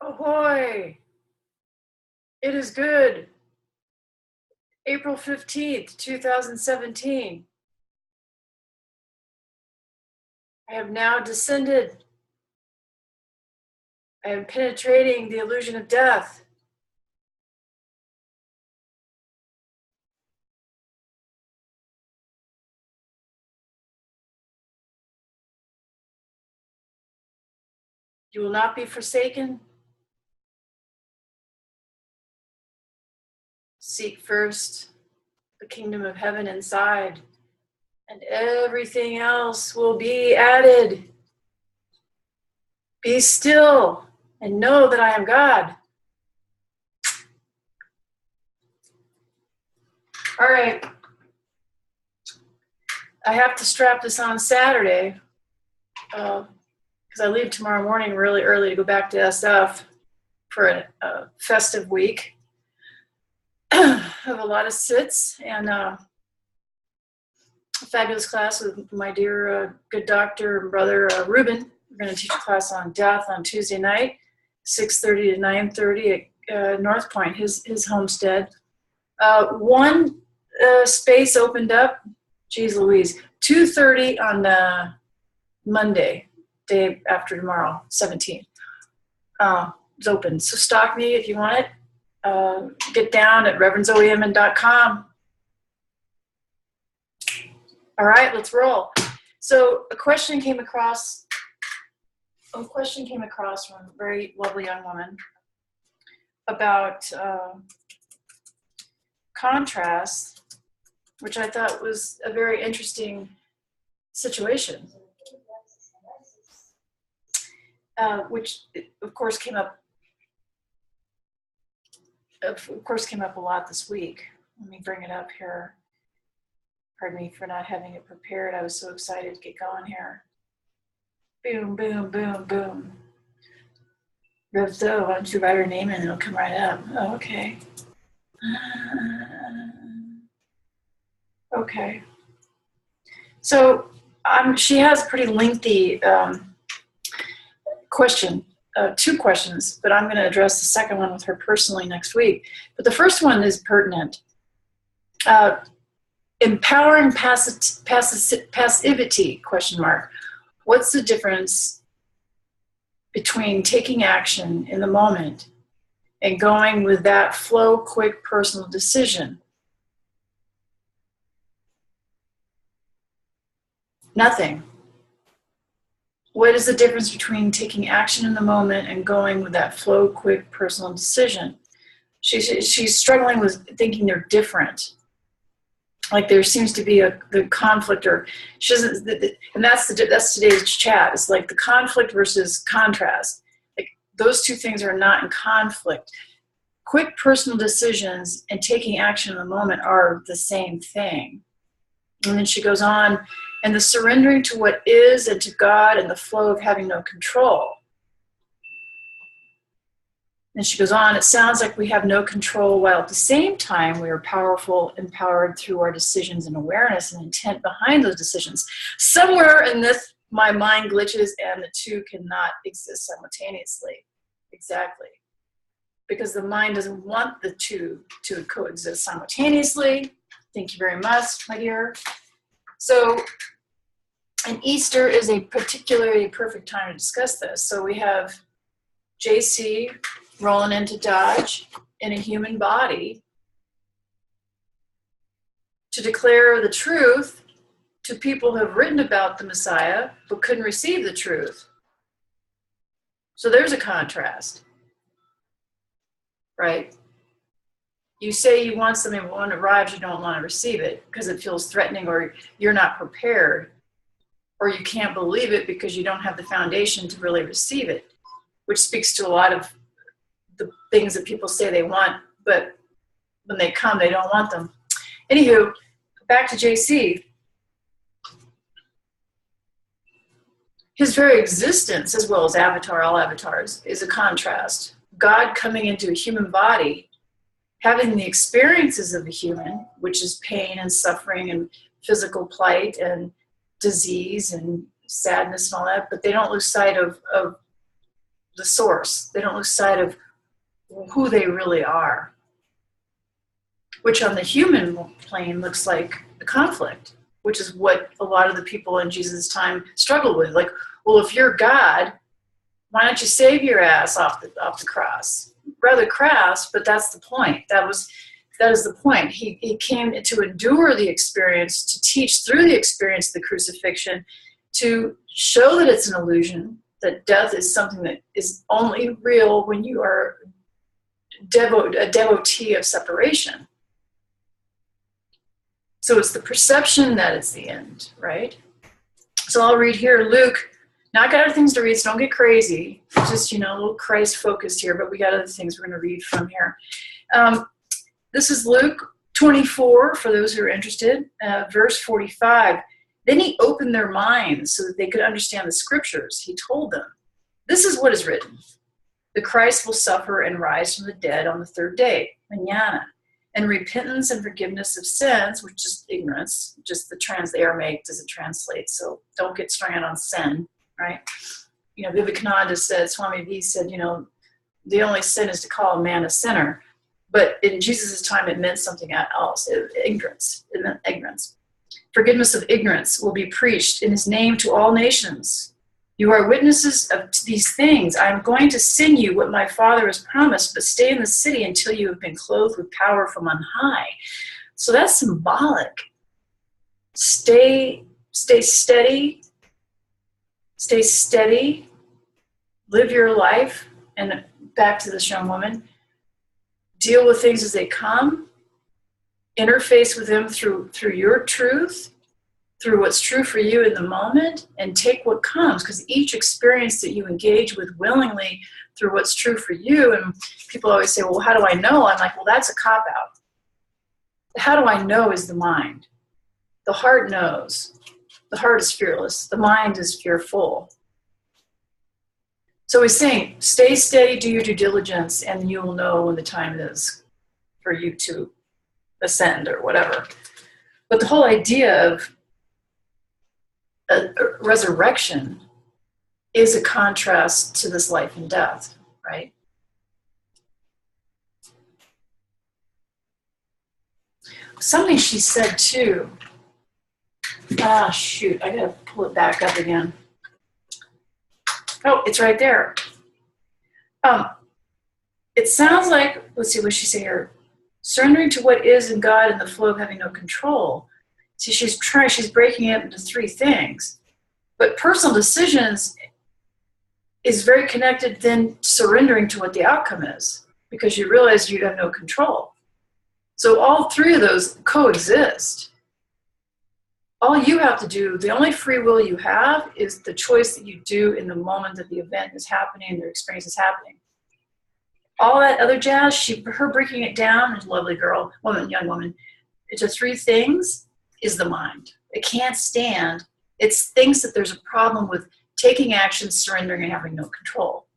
Ahoy! It is good. April 15th, 2017. I have now descended. I am penetrating the illusion of death. You will not be forsaken. Seek first the kingdom of heaven inside, and everything else will be added. Be still and know that I am God. All right. I have to strap this on Saturday because I leave tomorrow morning really early to go back to SF for a festive week. I have a lot of sits and a fabulous class with my dear good doctor and brother Ruben. We're going to teach a class on death on Tuesday night, 6:30 to 9:30 at North Point, his homestead. One space opened up, geez Louise, 2:30 on Monday, day after tomorrow, 17th. It's open, so stalk me if you want it. Get down at reverendzoeinman.com. All right, let's roll. So a question came across from a very lovely young woman about contrast, which I thought was a very interesting situation, which of course came up a lot this week. Let me bring it up here. Pardon me for not having it prepared. I was so excited to get going here. Boom, boom, boom, boom. Rev Zoe, why don't you write her name in and it'll come right up. Oh, okay. Okay. So she has a pretty lengthy question. Two questions, but I'm going to address the second one with her personally next week. But the first one is pertinent. Empowering passivity, question mark. What's the difference between taking action in the moment and going with that flow, quick, personal decision? Nothing. What is the difference between taking action in the moment and going with that flow, quick, personal decision? She's struggling with thinking they're different. Like there seems to be the conflict, or she doesn't. And that's today's chat. It's like the conflict versus contrast. Like those two things are not in conflict. Quick personal decisions and taking action in the moment are the same thing. And then she goes on. And the surrendering to what is and to God and the flow of having no control. And she goes on, it sounds like we have no control while at the same time we are powerful, empowered through our decisions and awareness and intent behind those decisions. Somewhere in this, my mind glitches and the two cannot exist simultaneously. Exactly. Because the mind doesn't want the two to coexist simultaneously. Thank you very much, my dear. So, and Easter is a particularly perfect time to discuss this. So we have JC rolling into Dodge in a human body to declare the truth to people who have written about the Messiah but couldn't receive the truth. So there's a contrast, right? You say you want something, but when it arrives, you don't want to receive it because it feels threatening, or you're not prepared, or you can't believe it because you don't have the foundation to really receive it, which speaks to a lot of the things that people say they want, but when they come, they don't want them. Anywho, back to JC. His very existence, as well as Avatar, all avatars, is a contrast. God coming into a human body, having the experiences of a human, which is pain and suffering and physical plight and disease and sadness and all that, but they don't lose sight of the source. They don't lose sight of who they really are, which on the human plane looks like a conflict, which is what a lot of the people in Jesus' time struggled with. Like, well, if you're God, why don't you save your ass off the cross? Rather crass, but that's the point. That is the point. He came to endure the experience, to teach through the experience of the crucifixion, to show that it's an illusion, that death is something that is only real when you are a devotee of separation. So it's the perception that it's the end, right? So I'll read here, Luke. Now I got other things to read, so don't get crazy. Just, a little Christ focused here, but we got other things we're going to read from here. This is Luke 24, for those who are interested, verse 45. Then he opened their minds so that they could understand the scriptures. He told them, this is what is written. The Christ will suffer and rise from the dead on the third day, mañana. And repentance and forgiveness of sins, which is ignorance, just the Aramaic doesn't translate, so don't get strung out on sin, right? Vivekananda said, Swami V said, the only sin is to call a man a sinner. But in Jesus' time, it meant something else, ignorance. It meant ignorance. Forgiveness of ignorance will be preached in his name to all nations. You are witnesses of these things. I am going to send you what my Father has promised, but stay in the city until you have been clothed with power from on high. So that's symbolic. Stay steady. Stay steady. Live your life. And back to this young woman. Deal with things as they come. Interface with them through your truth, through what's true for you in the moment, and take what comes, because each experience that you engage with willingly through what's true for you, and people always say, well, how do I know? I'm like, well, that's a cop-out. How do I know is the mind. The heart knows. The heart is fearless. The mind is fearful. So he's saying, stay steady, do your due diligence, and you will know when the time is for you to ascend or whatever. But the whole idea of resurrection is a contrast to this life and death, right? Something she said too. Shoot, I gotta pull it back up again. Oh, it's right there. It sounds like, let's see what she said here. Surrendering to what is in God and the flow of having no control. See, she's breaking it into three things. But personal decisions is very connected then surrendering to what the outcome is, because you realize you have no control. So all three of those coexist. All you have to do, the only free will you have is the choice that you do in the moment that the event is happening and the experience is happening. All that other jazz, her breaking it down, is a lovely young woman, into three things, is the mind. It can't stand. It thinks that there's a problem with taking action, surrendering, and having no control.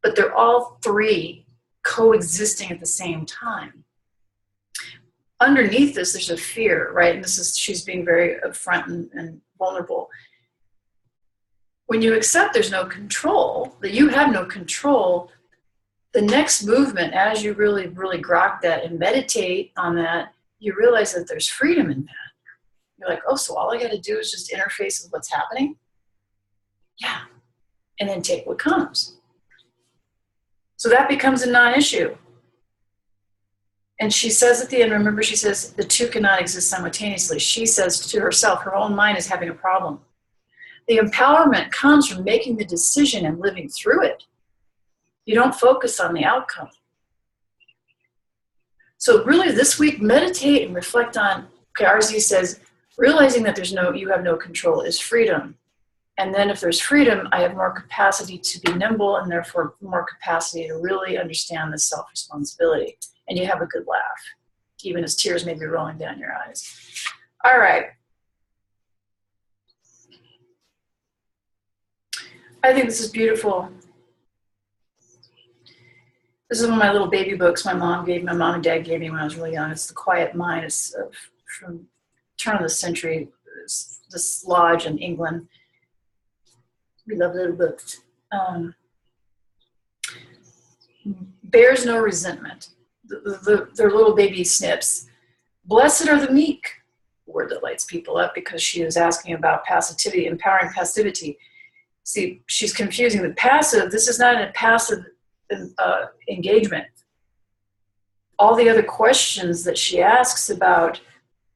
But they're all three coexisting at the same time. Underneath this, there's a fear, right? And she's being very upfront and vulnerable. When you accept there's no control, that you have no control, the next movement, as you really, really grok that and meditate on that, you realize that there's freedom in that. You're like, oh, so all I got to do is just interface with what's happening? Yeah. And then take what comes. So that becomes a non-issue. And she says at the end, remember, she says the two cannot exist simultaneously. She says to herself, her own mind is having a problem. The empowerment comes from making the decision and living through it. You don't focus on the outcome. So really this week, meditate and reflect on, okay, RZ says, realizing that you have no control is freedom. And then if there's freedom, I have more capacity to be nimble and therefore more capacity to really understand the self-responsibility. And you have a good laugh, even as tears may be rolling down your eyes. All right. I think this is beautiful. This is one of my little baby books my mom and dad gave me when I was really young. It's The Quiet Mind. It's from turn of the century. It's this lodge in England. We love little books. bears no resentment. Their little baby snips. Blessed are the meek, word that lights people up, because she is asking about passivity, empowering passivity. See, she's confusing the passive. This is not a passive engagement. All the other questions that she asks about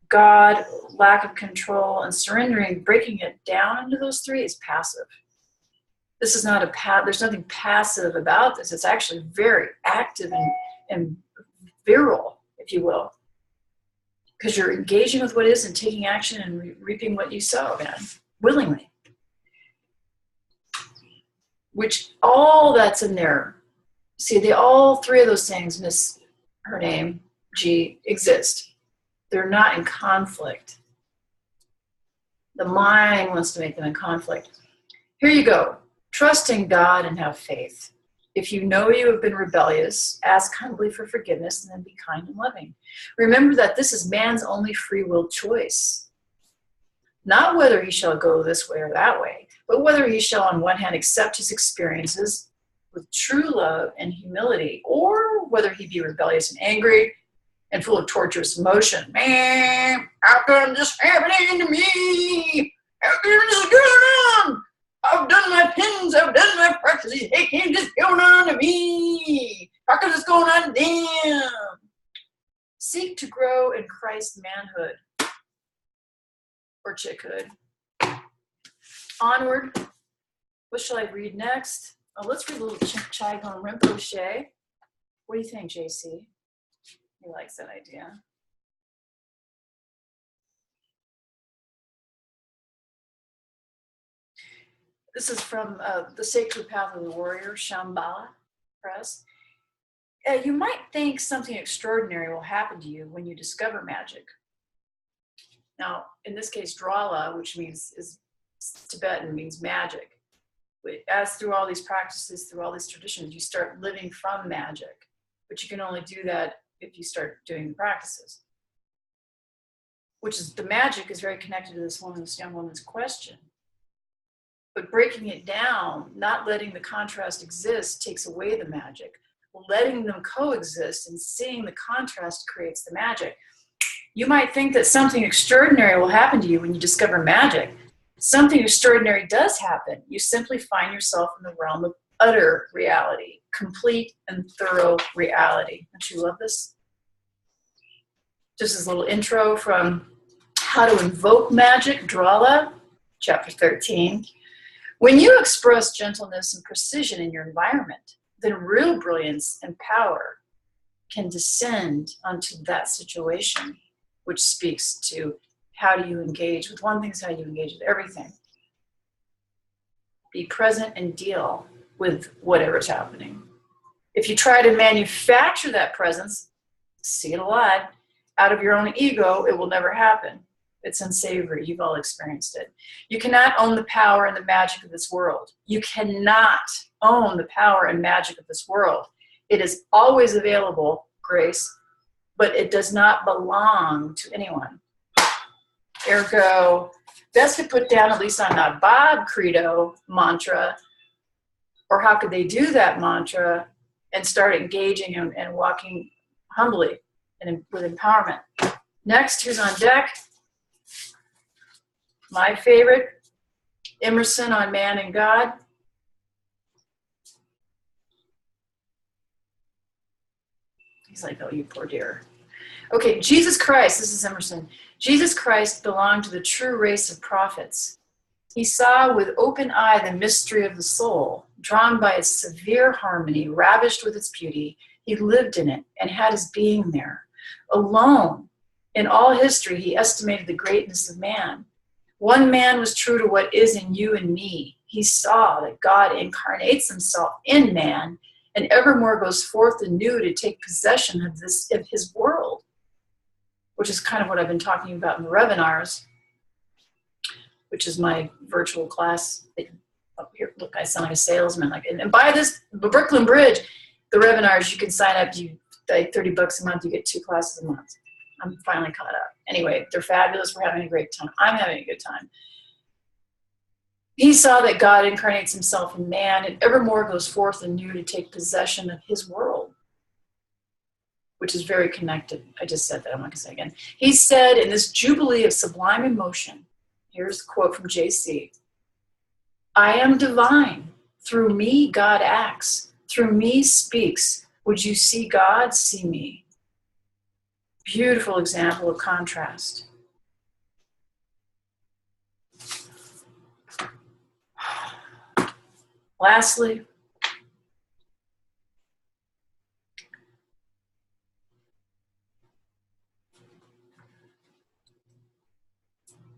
God, lack of control, and surrendering, breaking it down into those three is passive. This is not there's nothing passive about this. It's actually very active and virile, if you will. Because you're engaging with what is and taking action and reaping what you sow, man, willingly. Which all that's in there. See, all three of those things, Miss, her name, G, exist. They're not in conflict. The mind wants to make them in conflict. Here you go. Trust in God and have faith. If you know you have been rebellious, ask humbly for forgiveness and then be kind and loving. Remember that this is man's only free will choice. Not whether he shall go this way or that way, but whether he shall on one hand accept his experiences with true love and humility, or whether he be rebellious and angry and full of torturous emotion. Man, how come this happening to me? How come this is going on? I've done my pins, I've done my practices. It can't just going on to me. How come this going on to them? Seek to grow in Christ's manhood or chickhood. Onward. What shall I read next? Oh, let's read a little Chaigon Rinpoche. What do you think, JC? He likes that idea. This is from The Sacred Path of the Warrior, Shambhala Press. You might think something extraordinary will happen to you when you discover magic. Now, in this case, Drala, which is Tibetan, means magic. As through all these practices, through all these traditions, you start living from magic. But you can only do that if you start doing the practices. Which is, the magic is very connected to this young woman's question. But breaking it down, not letting the contrast exist, takes away the magic. Letting them coexist and seeing the contrast creates the magic. You might think that something extraordinary will happen to you when you discover magic. Something extraordinary does happen. You simply find yourself in the realm of utter reality, complete and thorough reality. Don't you love this? Just as a little intro from How to Invoke Magic, Drala, chapter 13. When you express gentleness and precision in your environment, then real brilliance and power can descend onto that situation, which speaks to how do you engage with one thing is how you engage with everything. Be present and deal with whatever's happening. If you try to manufacture that presence, see it a lot, out of your own ego, it will never happen. It's unsavory. You've all experienced it. You cannot own the power and the magic of this world. You cannot own the power and magic of this world. It is always available, grace, but it does not belong to anyone. Ergo, best to put down, at least on that Bob credo mantra, or how could they do that mantra and start engaging and walking humbly and with empowerment. Next, who's on deck? My favorite, Emerson on Man and God. He's like, oh, you poor dear. Okay, Jesus Christ, this is Emerson. Jesus Christ belonged to the true race of prophets. He saw with open eye the mystery of the soul, drawn by its severe harmony, ravished with its beauty. He lived in it and had his being there. Alone, in all history, he estimated the greatness of man. One man was true to what is in you and me. He saw that God incarnates himself in man and evermore goes forth anew to take possession of his world, which is kind of what I've been talking about in the Revenars, which is my virtual class. Up here, look, I sound like a salesman. And by the Brooklyn Bridge, the Revenars, you can sign up. You like $30 a month. You get 2 classes a month. I'm finally caught up. Anyway, they're fabulous. We're having a great time. I'm having a good time. He saw that God incarnates himself in man and evermore goes forth anew to take possession of his world, which is very connected. I just said that, I'm not going to say it again. He said, in this jubilee of sublime emotion, here's a quote from JC, I am divine. Through me, God acts. Through me, speaks. Would you see God? See me. Beautiful example of contrast. Lastly,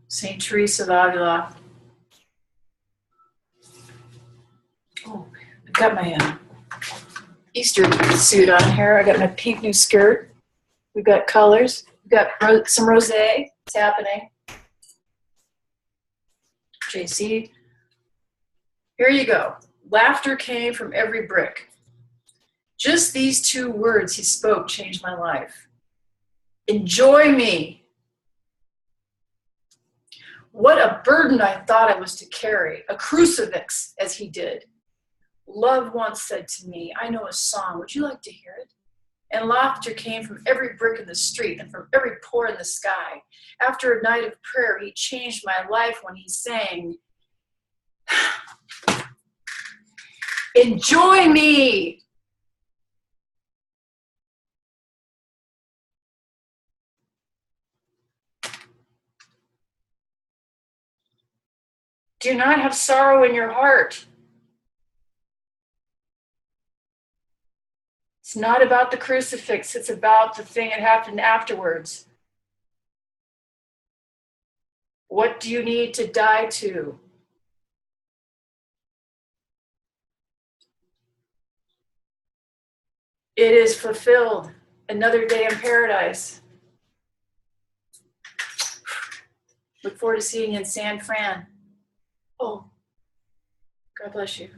Saint Teresa of Avila. Oh, I've got my Easter suit on here. I got my pink new skirt. We've got colors. We've got some rosé. It's happening. JC. Here you go. Laughter came from every brick. Just these 2 words he spoke changed my life. Enjoy me. What a burden I thought I was to carry, a crucifix as he did. Love once said to me, I know a song, would you like to hear it? And laughter came from every brick in the street and from every pore in the sky. After a night of prayer, he changed my life when he sang, enjoy me. Do not have sorrow in your heart. It's not about the crucifix. It's about the thing that happened afterwards. What do you need to die to? It is fulfilled. Another day in paradise. Look forward to seeing you in San Fran. Oh, God bless you.